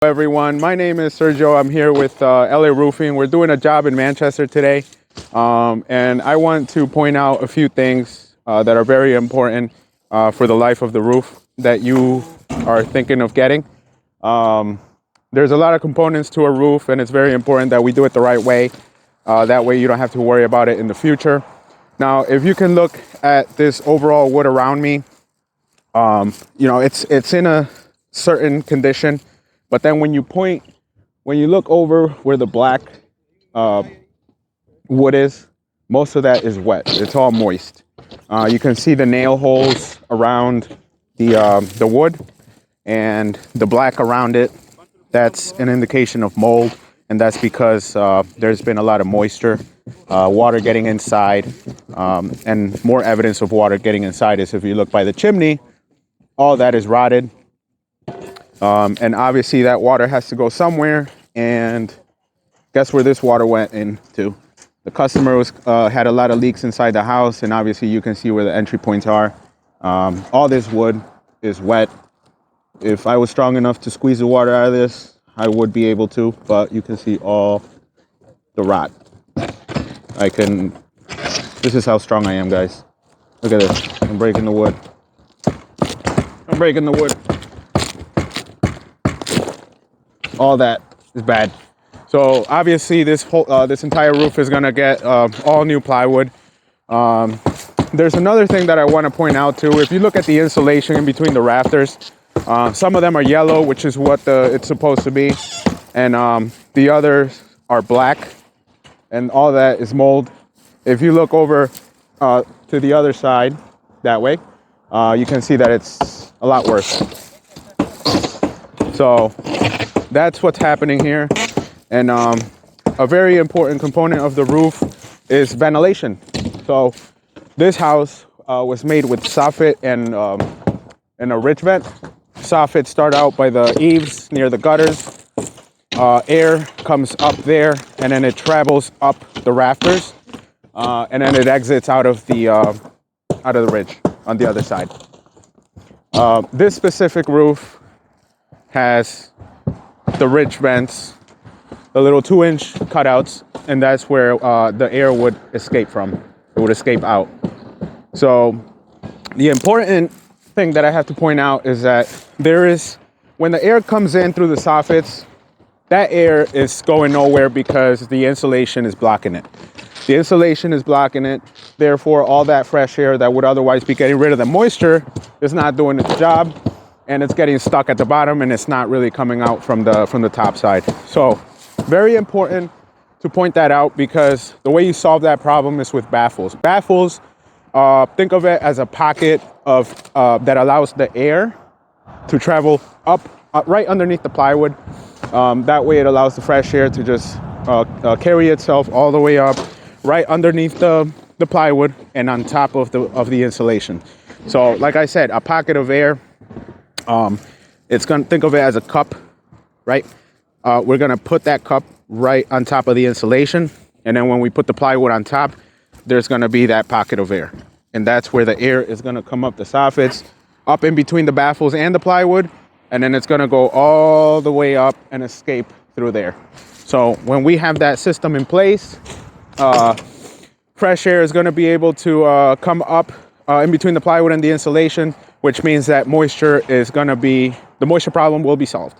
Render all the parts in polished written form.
Everyone, my name is Sergio. I'm here with LA Roofing. We're doing a job in Manchester today, and I want to point out a few things that are very important for the life of the roof that you are thinking of getting. There's a lot of components to a roof, and it's very important that we do it the right way. That way you don't have to worry about it in the future. Now, if you can look at this overall wood around me, it's in a certain condition. But then when you look over where the black wood is, most of that is wet. It's all moist. You can see the nail holes around the wood and the black around it. That's an indication of mold, and that's because there's been a lot of moisture, water getting inside, and more evidence of water getting inside is if you look by the chimney, all that is rotted. And obviously that water has to go somewhere, and guess where this water went into? The customer had a lot of leaks inside the house, and obviously you can see where the entry points are. All this wood is wet. If I was strong enough to squeeze the water out of this, I would be able to, but you can see all the rot. This is how strong I am, guys. Look at this. I'm breaking the wood. All that is bad. So obviously this entire roof is gonna get all new plywood. There's another thing that I want to point out too. If you look at the insulation in between the rafters, some of them are yellow, which is what it's supposed to be, and the others are black, and all that is mold. If you look over to the other side that way, you can see that it's a lot worse. So that's what's happening here. And a very important component of the roof is ventilation. So this house was made with soffit and a ridge vent. Soffit start out by the eaves near the gutters. Air comes up there, and then it travels up the rafters, and then it exits out of the ridge on the other side. This specific roof has the ridge vents, the little 2-inch cutouts, and that's where the air would escape from. It would escape out. So the important thing that I have to point out is that when the air comes in through the soffits, that air is going nowhere because the insulation is blocking it. The insulation is blocking it. Therefore, all that fresh air that would otherwise be getting rid of the moisture is not doing its job, and it's getting stuck at the bottom, and it's not really coming out from the top side. So very important to point that out, because the way you solve that problem is with baffles. Baffles, think of it as a pocket that allows the air to travel up right underneath the plywood. That way it allows the fresh air to just carry itself all the way up right underneath the plywood and on top of the insulation. So like I said, a pocket of air. It's gonna think of it as a cup, right? We're gonna put that cup right on top of the insulation, and then when we put the plywood on top, there's gonna be that pocket of air, and that's where the air is gonna come up the soffits, up in between the baffles and the plywood, and then it's gonna go all the way up and escape through there. So when we have that system in place, fresh air is gonna be able to come up in between the plywood and the insulation, which means that the moisture problem will be solved.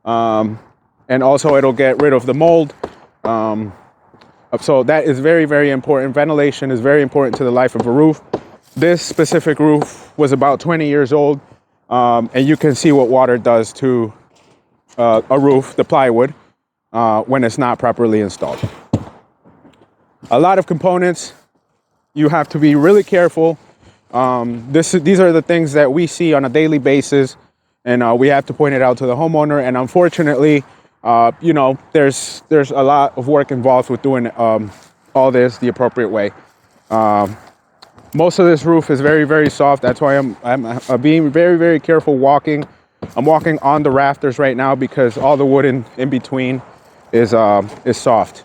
And also it'll get rid of the mold. So that is very, very important. Ventilation is very important to the life of a roof. This specific roof was about 20 years old, and you can see what water does to a roof, the plywood, when it's not properly installed. A lot of components, you have to be really careful. These are the things that we see on a daily basis, and we have to point it out to the homeowner. And unfortunately, there's a lot of work involved with doing all this the appropriate way. Most of this roof is very, very soft. That's why I'm being very, very careful walking. I'm walking on the rafters right now because all the wood in between is soft.